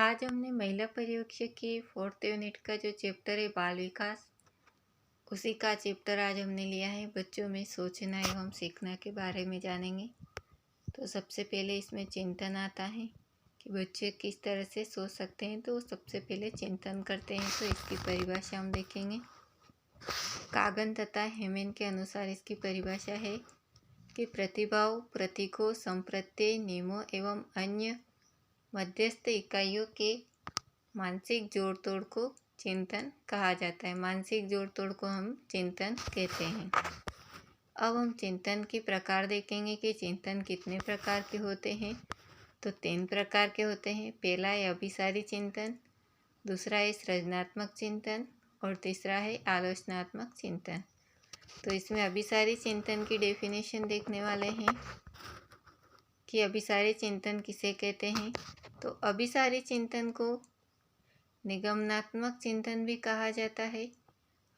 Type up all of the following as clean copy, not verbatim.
आज हमने महिला पर्यवेक्षक के 4th यूनिट का जो चैप्टर है बाल विकास, उसी का चैप्टर आज हमने लिया है। बच्चों में सोचना एवं सीखना के बारे में जानेंगे। तो सबसे पहले इसमें चिंतन आता है कि बच्चे किस तरह से सोच सकते हैं। तो सबसे पहले चिंतन करते हैं, तो इसकी परिभाषा हम देखेंगे। कागन तथा हेमेन के अनुसार इसकी परिभाषा है कि प्रतिभाव, प्रतीकों, संप्रत्यय, नियमों एवं अन्य मध्यस्थ इकाइयों के मानसिक जोड़ तोड़ को चिंतन कहा जाता है। मानसिक जोड़ तोड़ को हम चिंतन कहते हैं। अब हम चिंतन के प्रकार देखेंगे कि चिंतन कितने प्रकार के होते हैं। तो 3 प्रकार के होते हैं। पहला है अभिसारी चिंतन, दूसरा है सृजनात्मक चिंतन और तीसरा है आलोचनात्मक चिंतन। तो इसमें अभिसारी चिंतन की डेफिनेशन देखने वाले हैं कि अभिसारी चिंतन किसे कहते हैं। तो अभिसारी चिंतन को निगमनात्मक चिंतन भी कहा जाता है।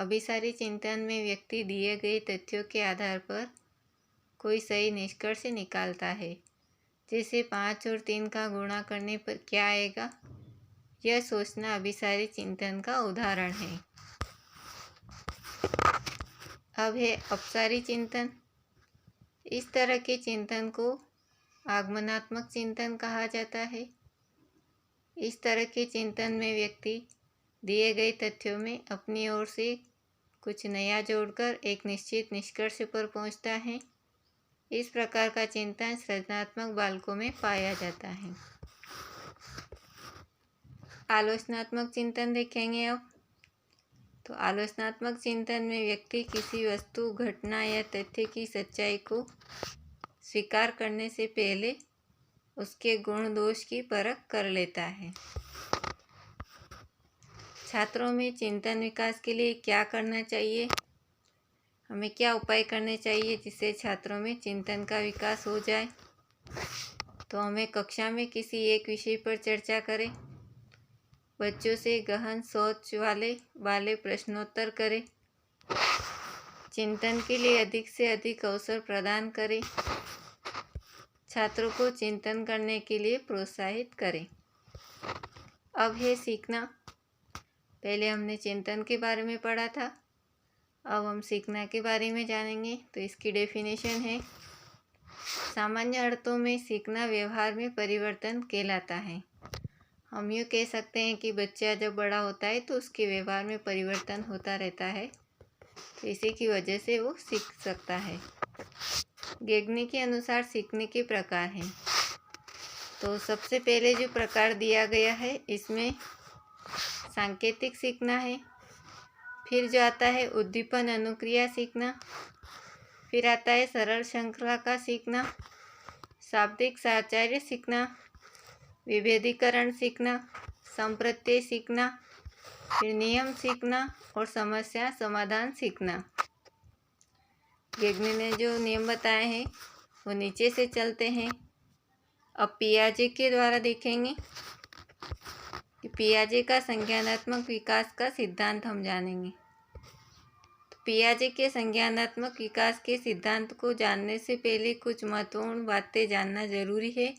अभिसारी चिंतन में व्यक्ति दिए गए तथ्यों के आधार पर कोई सही निष्कर्ष निकालता है। जैसे 5 और 3 का गुणा करने पर क्या आएगा, यह सोचना अभिसारी चिंतन का उदाहरण है। अब है अपसारी चिंतन। इस तरह के चिंतन को आगमनात्मक चिंतन कहा जाता है। इस तरह के चिंतन में व्यक्ति दिए गए तथ्यों में अपनी ओर से कुछ नया जोड़कर एक निश्चित निष्कर्ष पर पहुंचता है। इस प्रकार का चिंतन सृजनात्मक बालकों में पाया जाता है। आलोचनात्मक चिंतन देखेंगे अब। तो आलोचनात्मक चिंतन में व्यक्ति किसी वस्तु, घटना या तथ्य की सच्चाई को स्वीकार करने से पहले उसके गुण दोष की परख कर लेता है। छात्रों में चिंतन विकास के लिए क्या करना चाहिए, हमें क्या उपाय करने चाहिए जिससे छात्रों में चिंतन का विकास हो जाए। तो हमें कक्षा में किसी एक विषय पर चर्चा करें, बच्चों से गहन सोच वाले प्रश्नोत्तर करें, चिंतन के लिए अधिक से अधिक अवसर प्रदान करें, छात्रों को चिंतन करने के लिए प्रोत्साहित करें। अब है सीखना। पहले हमने चिंतन के बारे में पढ़ा था, अब हम सीखना के बारे में जानेंगे। तो इसकी डेफिनेशन है, सामान्य अर्थों में सीखना व्यवहार में परिवर्तन कहलाता है। हम यूँ कह सकते हैं कि बच्चा जब बड़ा होता है तो उसके व्यवहार में परिवर्तन होता रहता है, तो इसी की वजह से वो सीख सकता है। गेगनी के अनुसार सीखने के प्रकार हैं। तो सबसे पहले जो प्रकार दिया गया है इसमें सांकेतिक सीखना है, फिर जो आता है उद्दीपन अनुक्रिया सीखना, फिर आता है सरल श्रृंखला का सीखना, शाब्दिक साहचर्य सीखना, विभेदीकरण सीखना, संप्रत्यय सीखना, फिर नियम सीखना और समस्या समाधान सीखना। गेगनी ने जो नियम बताए हैं वो नीचे से चलते हैं। अब पियाजे के द्वारा देखेंगे कि पियाजे का संज्ञानात्मक विकास का सिद्धांत हम जानेंगे। तो पियाजे के संज्ञानात्मक विकास के सिद्धांत को जानने से पहले कुछ महत्वपूर्ण बातें जानना जरूरी है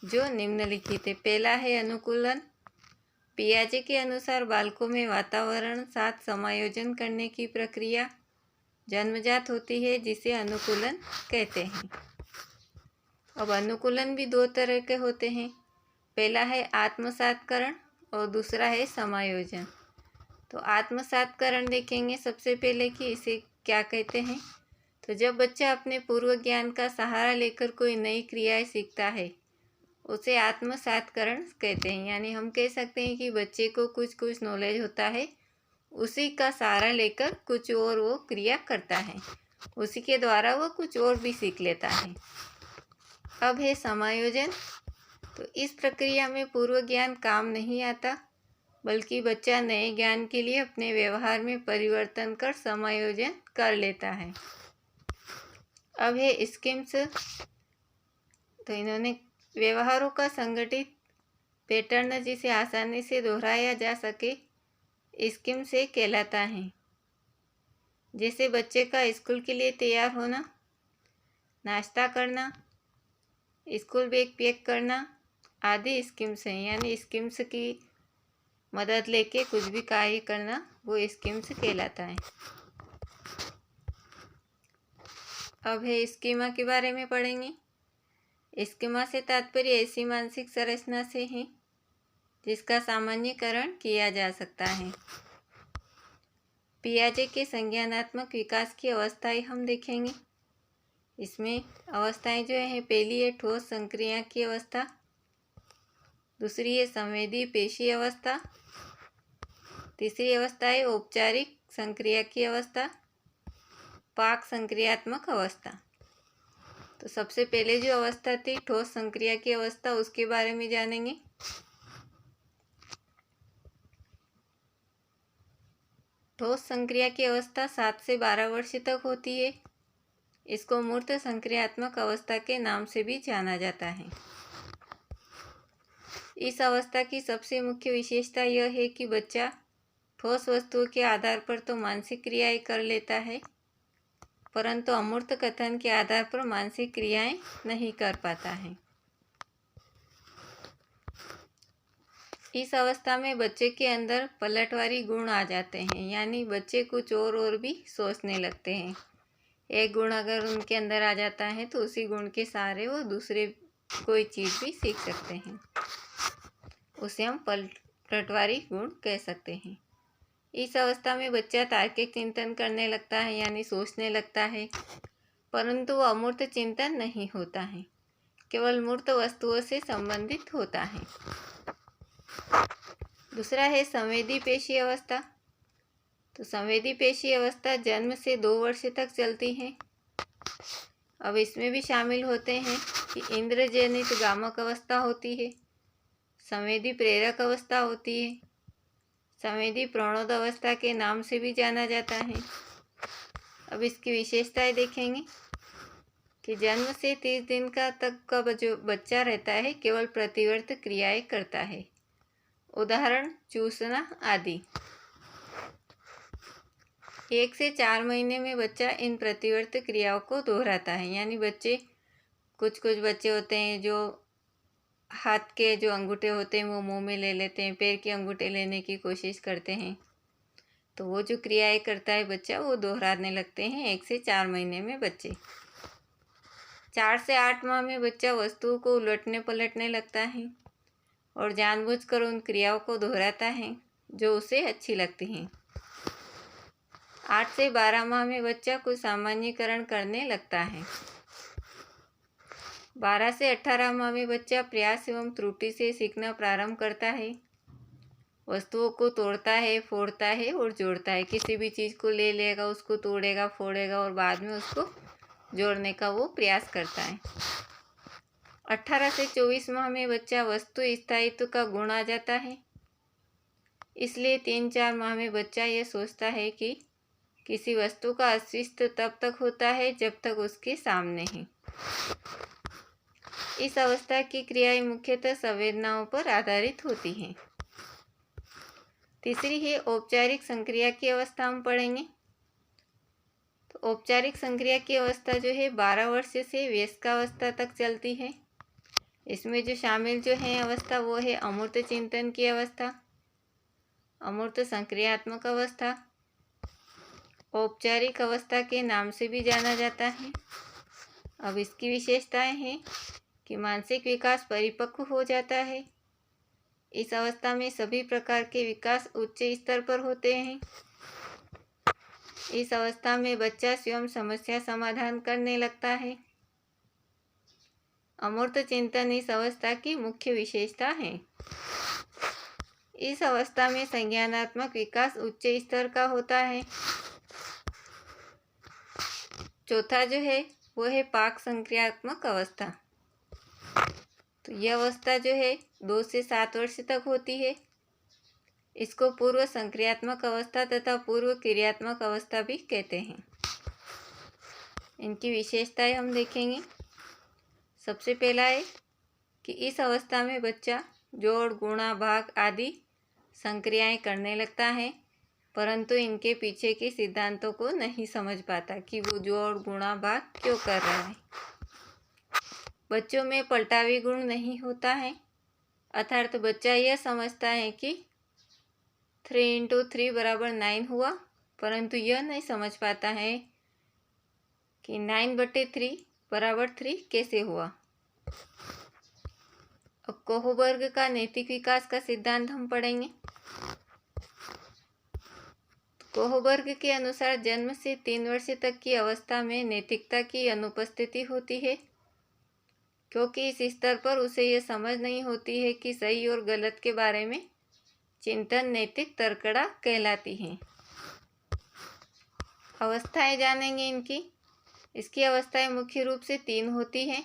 जो निम्नलिखित है। पहला है अनुकूलन। पियाजे के अनुसार बालकों में वातावरण साथ समायोजन करने की प्रक्रिया जन्मजात होती है, जिसे अनुकूलन कहते हैं। अब अनुकूलन भी 2 तरह के होते हैं। पहला है आत्मसात्करण और दूसरा है समायोजन। तो आत्मसात्करण देखेंगे सबसे पहले कि इसे क्या कहते हैं। तो जब बच्चा अपने पूर्व ज्ञान का सहारा लेकर कोई नई क्रियाएं सीखता है उसे आत्मसात्करण कहते हैं। यानी हम कह सकते हैं कि बच्चे को कुछ नॉलेज होता है, उसी का सहारा लेकर कुछ और वो क्रिया करता है, उसी के द्वारा वो कुछ और भी सीख लेता है। अब है समायोजन। तो इस प्रक्रिया में पूर्व ज्ञान काम नहीं आता, बल्कि बच्चा नए ज्ञान के लिए अपने व्यवहार में परिवर्तन कर समायोजन कर लेता है। अब है स्कीम्स। तो इन्होंने व्यवहारों का संगठित पैटर्न जिसे आसानी से दोहराया जा सके स्कीम से कहलाता है। जैसे बच्चे का स्कूल के लिए तैयार होना, नाश्ता करना, स्कूल बैग पैक करना, आदि स्किम्स हैं, यानी स्किम्स की मदद लेके कुछ भी कार्य करना वो स्किम्स कहलाता है। अब है स्कीमा के बारे में पढ़ेंगे। स्कीमा से तात्पर्य ऐसी मानसिक संरचना से है जिसका सामान्यीकरण किया जा सकता है। पियाजे के संज्ञानात्मक विकास की अवस्थाएं हम देखेंगे। इसमें अवस्थाएं जो है, पहली है ठोस संक्रिया की अवस्था, दूसरी है संवेदी पेशी अवस्था, तीसरी अवस्था है औपचारिक संक्रिया की अवस्था, पाक संक्रियात्मक अवस्था। तो सबसे पहले जो अवस्था थी ठोस संक्रिया की अवस्था, उसके बारे में जानेंगे। ठोस संक्रिया की अवस्था 7 से 12 वर्ष तक होती है। इसको मूर्त संक्रियात्मक अवस्था के नाम से भी जाना जाता है। इस अवस्था की सबसे मुख्य विशेषता यह है कि बच्चा ठोस वस्तुओं के आधार पर तो मानसिक क्रियाएं कर लेता है, परंतु अमूर्त कथन के आधार पर मानसिक क्रियाएं नहीं कर पाता है। इस अवस्था में बच्चे के अंदर पलटवारी गुण आ जाते हैं, यानी बच्चे कुछ और भी सोचने लगते हैं। एक गुण अगर उनके अंदर आ जाता है तो उसी गुण के सहारे वो दूसरे कोई चीज़ भी सीख सकते हैं। उसे हम पलटवारी गुण कह सकते हैं। इस अवस्था में बच्चा तार्किक चिंतन करने लगता है, यानी सोचने लगता है, परंतु वो अमूर्त चिंतन नहीं होता है, केवल मूर्त वस्तुओं से संबंधित होता है। दूसरा है संवेदी पेशी अवस्था। तो संवेदी पेशी अवस्था जन्म से 2 वर्ष तक चलती है। अब इसमें भी शामिल होते हैं कि इंद्रजनित गामक अवस्था होती है, संवेदी प्रेरक अवस्था होती है, संवेदी प्रणोद अवस्था के नाम से भी जाना जाता है। अब इसकी विशेषताएं देखेंगे कि जन्म से 30 दिन तक का जो बच्चा रहता है केवल प्रतिवर्त क्रियाएं करता है, उदाहरण चूसना आदि। 1 से 4 महीने में बच्चा इन प्रतिवर्त क्रियाओं को दोहराता है, यानी कुछ बच्चे होते हैं जो हाथ के जो अंगूठे होते हैं वो मुंह में ले लेते हैं, पैर के अंगूठे लेने की कोशिश करते हैं, तो वो जो क्रियाएं करता है बच्चा वो दोहराने लगते हैं 1 से 4 महीने में बच्चे। 4 से 8 माह में बच्चा वस्तुओं को उलटने पलटने लगता है और जानबूझकर उन क्रियाओं को दोहराता है जो उसे अच्छी लगती हैं। 8 से 12 माह में बच्चा कुछ सामान्यीकरण करने लगता है। 12 से 18 माह में बच्चा प्रयास एवं त्रुटि से सीखना प्रारंभ करता है, वस्तुओं को तोड़ता है, फोड़ता है और जोड़ता है। किसी भी चीज़ को ले लेगा, उसको तोड़ेगा, फोड़ेगा और बाद में उसको जोड़ने का वो प्रयास करता है। 18 से 24 माह में बच्चा वस्तु स्थायित्व का गुण आ जाता है, इसलिए 3-4 माह में बच्चा यह सोचता है कि किसी वस्तु का अस्तित्व तब तक होता है जब तक उसके सामने है। इस अवस्था की क्रियाएं मुख्यतः संवेदनाओं पर आधारित होती हैं। तीसरी है औपचारिक संक्रिया की अवस्था हम पढ़ेंगे। तो औपचारिक संक्रिया की अवस्था जो है 12 वर्ष से वयस्कावस्था तक चलती है। इसमें जो शामिल जो है अवस्था वो है अमूर्त चिंतन की अवस्था, अमूर्त संक्रियात्मक अवस्था, औपचारिक अवस्था के नाम से भी जाना जाता है। अब इसकी विशेषताएं हैं कि मानसिक विकास परिपक्व हो जाता है। इस अवस्था में सभी प्रकार के विकास उच्च स्तर पर होते हैं। इस अवस्था में बच्चा स्वयं समस्या समाधान करने लगता है। अमूर्त चिंतन इस अवस्था की मुख्य विशेषता है। इस अवस्था में संज्ञानात्मक विकास उच्च स्तर का होता है। चौथा जो है वो है पाक संक्रियात्मक अवस्था। तो यह अवस्था जो है 2 से 7 वर्ष तक होती है। इसको पूर्व संक्रियात्मक अवस्था तथा पूर्व क्रियात्मक अवस्था भी कहते हैं। इनकी विशेषताएं हम देखेंगे। सबसे पहला है कि इस अवस्था में बच्चा जोड़, गुणा, भाग आदि संक्रियाएं करने लगता है, परंतु इनके पीछे के सिद्धांतों को नहीं समझ पाता कि वो जोड़, गुणा, भाग क्यों कर रहा है। बच्चों में पलटावी गुण नहीं होता है, अर्थात बच्चा यह समझता है कि 3 × 3 = 9 हुआ, परंतु यह नहीं समझ पाता है कि 9/3 = 3 कैसे हुआ। अब कोहबर्ग का नैतिक विकास का सिद्धांत हम पढ़ेंगे। कोहबर्ग के अनुसार जन्म से 3 वर्ष तक की अवस्था में नैतिकता की अनुपस्थिति होती है, क्योंकि इस स्तर पर उसे यह समझ नहीं होती है कि सही और गलत के बारे में चिंतन नैतिक तर्कड़ा कहलाती हैं। अवस्थाएं जानेंगे इसकी अवस्थाएं मुख्य रूप से 3 होती हैं,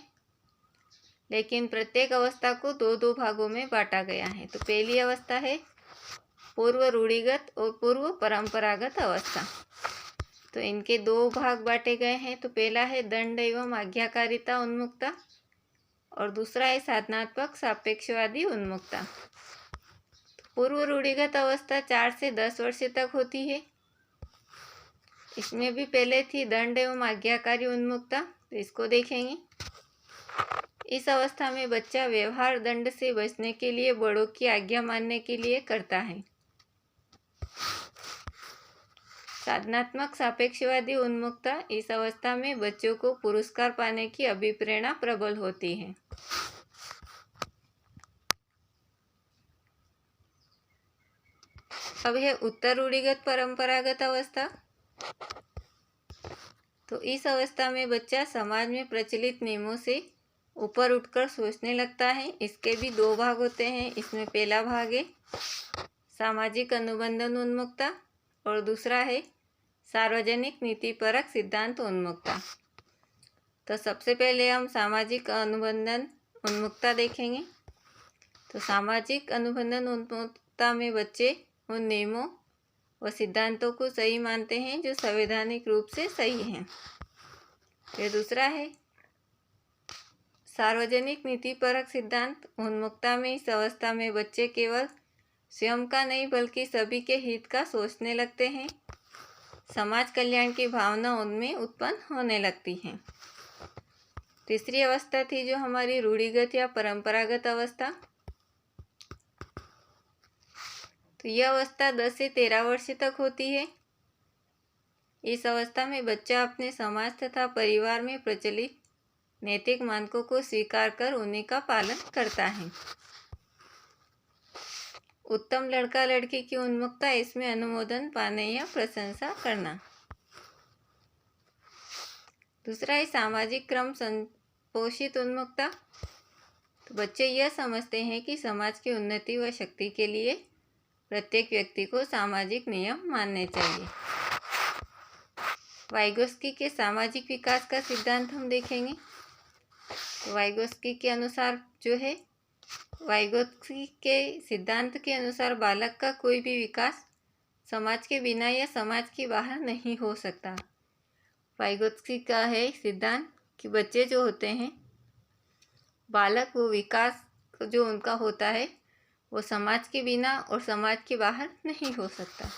लेकिन प्रत्येक अवस्था को 2-2 भागों में बांटा गया है। तो पहली अवस्था है पूर्व रूढ़िगत और पूर्व परंपरागत अवस्था। तो इनके 2 भाग बांटे गए हैं। तो पहला है दंड एवं आज्ञाकारिता उन्मुक्ता और दूसरा है साधनात्मक सापेक्षवादी उन्मुक्ता। पूर्व रूढ़िगत अवस्था 4 से 10 वर्ष तक होती है। इसमें भी पहले थी दंड एवं आज्ञाकारी उन्मुक्ता, तो इसको देखेंगे। इस अवस्था में बच्चा व्यवहार दंड से बचने के लिए बड़ों की आज्ञा मानने के लिए करता है। साधनात्मक सापेक्षवादी उन्मुक्ता, इस अवस्था में बच्चों को पुरस्कार पाने की अभिप्रेरणा प्रबल होती है। अब है उत्तर रूढ़िगत परंपरागत अवस्था। तो इस अवस्था में बच्चा समाज में प्रचलित नियमों से ऊपर उठकर सोचने लगता है। इसके भी 2 भाग होते हैं। इसमें पहला भाग है सामाजिक अनुबंधन उन्मुक्ता और दूसरा है सार्वजनिक नीतिपरक सिद्धांत उन्मुक्ता। तो सबसे पहले हम सामाजिक अनुबंधन उन्मुक्ता देखेंगे। तो सामाजिक अनुबंधन उन्मुक्ता में बच्चे उन नियमों व सिद्धांतों को सही मानते हैं जो संवैधानिक रूप से सही हैं। फिर दूसरा है सार्वजनिक नीतिपरक सिद्धांत उन्मुक्ता में इस अवस्था में बच्चे केवल स्वयं का नहीं बल्कि सभी के हित का सोचने लगते हैं। समाज कल्याण की भावना उनमें उत्पन्न होने लगती है। तीसरी अवस्था थी जो हमारी रूढ़िगत या परंपरागत अवस्था। तो यह अवस्था 10 से 13 वर्ष तक होती है। इस अवस्था में बच्चा अपने समाज तथा परिवार में प्रचलित नैतिक मानकों को स्वीकार कर उन्हीं का पालन करता है। उत्तम लड़का लड़की की उन्मुक्ता, इसमें अनुमोदन पाने या प्रशंसा करना। दूसरा है सामाजिक क्रम संपोषित उन्मुक्ता। तो बच्चे यह समझते हैं कि समाज की उन्नति व शक्ति के लिए प्रत्येक व्यक्ति को सामाजिक नियम मानने चाहिए। वाइगोत्स्की के सामाजिक विकास का सिद्धांत हम देखेंगे। तो वाइगोत्स्की के अनुसार जो है, वाइगोत्स्की के सिद्धांत के अनुसार बालक का कोई भी विकास समाज के बिना या समाज के बाहर नहीं हो सकता। वाइगोत्स्की का है सिद्धांत कि बच्चे जो होते हैं, बालक, वो विकास जो उनका होता है वो समाज के बिना और समाज के बाहर नहीं हो सकता।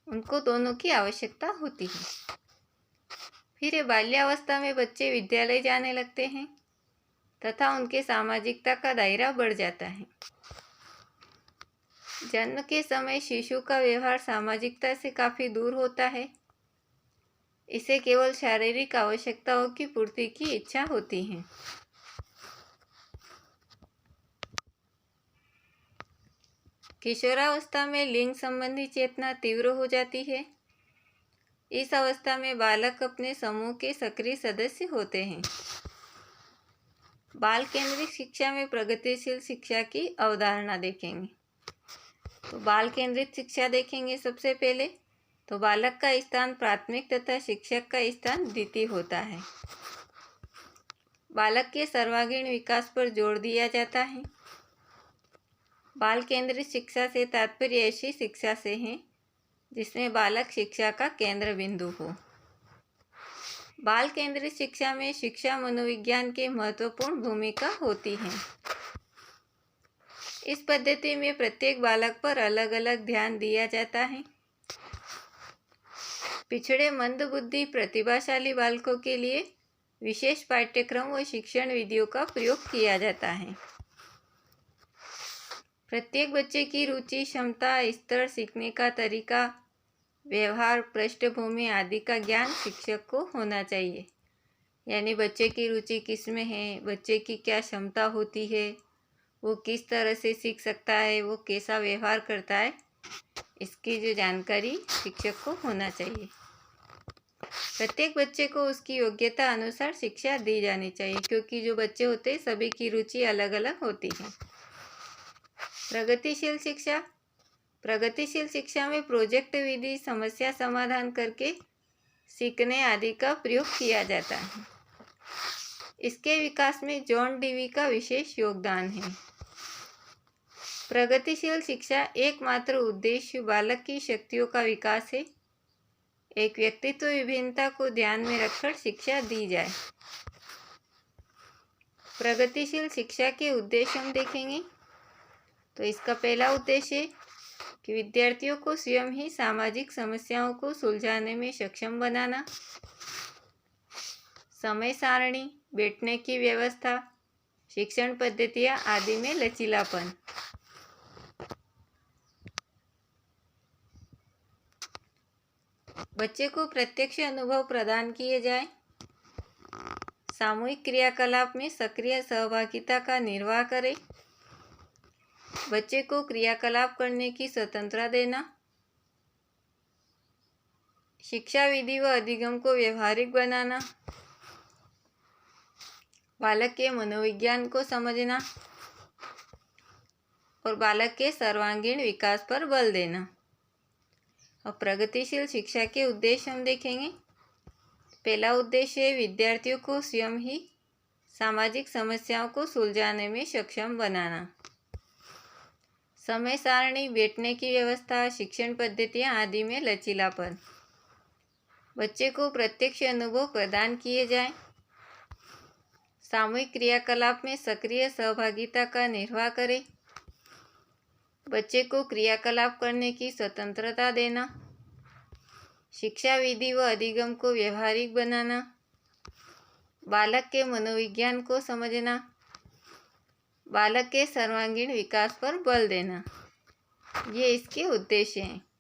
उनको दोनों की आवश्यकता होती है। फिर बाल्यावस्था में बच्चे विद्यालय जाने लगते हैं तथा उनके सामाजिकता का दायरा बढ़ जाता है। जन्म के समय शिशु का व्यवहार सामाजिकता से काफ़ी दूर होता है। इसे केवल शारीरिक आवश्यकताओं की पूर्ति की इच्छा होती है। किशोरावस्था में लिंग संबंधी चेतना तीव्र हो जाती है। इस अवस्था में बालक अपने समूह के सक्रिय सदस्य होते हैं। बाल केंद्रित शिक्षा में प्रगतिशील शिक्षा की अवधारणा देखेंगे। तो बाल केंद्रित शिक्षा देखेंगे सबसे पहले। तो बालक का स्थान प्राथमिक तथा शिक्षक का स्थान द्वितीय होता है। बालक के सर्वांगीण विकास पर जोर दिया जाता है। बाल केंद्रित शिक्षा से तात्पर्य ऐसी शिक्षा से है जिसमें बालक शिक्षा का केंद्र बिंदु हो। बाल केंद्रित शिक्षा में शिक्षा मनोविज्ञान की महत्वपूर्ण भूमिका होती है। इस पद्धति में प्रत्येक बालक पर अलग अलग ध्यान दिया जाता है। पिछड़े मंदबुद्धि प्रतिभाशाली बालकों के लिए विशेष पाठ्यक्रम व शिक्षण विधियों का प्रयोग किया जाता है। प्रत्येक बच्चे की रुचि, क्षमता, स्तर, सीखने का तरीका, व्यवहार, पृष्ठभूमि आदि का ज्ञान शिक्षक को होना चाहिए। यानी बच्चे की रुचि किस में है, बच्चे की क्या क्षमता होती है, वो किस तरह से सीख सकता है, वो कैसा व्यवहार करता है, इसकी जो जानकारी शिक्षक को होना चाहिए। प्रत्येक बच्चे को उसकी योग्यता अनुसार शिक्षा दी जानी चाहिए, क्योंकि जो बच्चे होते हैं सभी की रुचि अलग अलग होती है। प्रगतिशील शिक्षा। प्रगतिशील शिक्षा में प्रोजेक्ट विधि, समस्या समाधान करके सीखने आदि का प्रयोग किया जाता है। इसके विकास में जॉन डीवी का विशेष योगदान है। प्रगतिशील शिक्षा एकमात्र उद्देश्य बालक की शक्तियों का विकास है। एक व्यक्तित्व विभिन्नता को ध्यान में रखकर शिक्षा दी जाए। प्रगतिशील शिक्षा के उद्देश्य हम देखेंगे तो इसका पहला उद्देश्य है कि विद्यार्थियों को स्वयं ही सामाजिक समस्याओं को सुलझाने में सक्षम बनाना। समय सारणी, बैठने की व्यवस्था, शिक्षण पद्धतियाँ आदि में लचीलापन। बच्चे को प्रत्यक्ष अनुभव प्रदान किए जाए। सामूहिक क्रियाकलाप में सक्रिय सहभागिता का निर्वाह करें। बच्चे को क्रियाकलाप करने की स्वतंत्रता देना। शिक्षा विधि व अधिगम को व्यवहारिक बनाना। बालक के मनोविज्ञान को समझना और बालक के सर्वांगीण विकास पर बल देना। और प्रगतिशील शिक्षा के उद्देश्य हम देखेंगे। पहला उद्देश्य है विद्यार्थियों को स्वयं ही सामाजिक समस्याओं को सुलझाने में सक्षम बनाना। समय सारणी, बैठने की व्यवस्था, शिक्षण पद्धतियाँ आदि में लचीलापन। बच्चे को प्रत्यक्ष अनुभव प्रदान किए जाए। सामूहिक क्रियाकलाप में सक्रिय सहभागिता का निर्वाह करें। बच्चे को क्रियाकलाप करने की स्वतंत्रता देना। शिक्षा विधि व अधिगम को व्यवहारिक बनाना। बालक के मनोविज्ञान को समझना। बालक के सर्वांगीण विकास पर बल देना। ये इसके उद्देश्य हैं।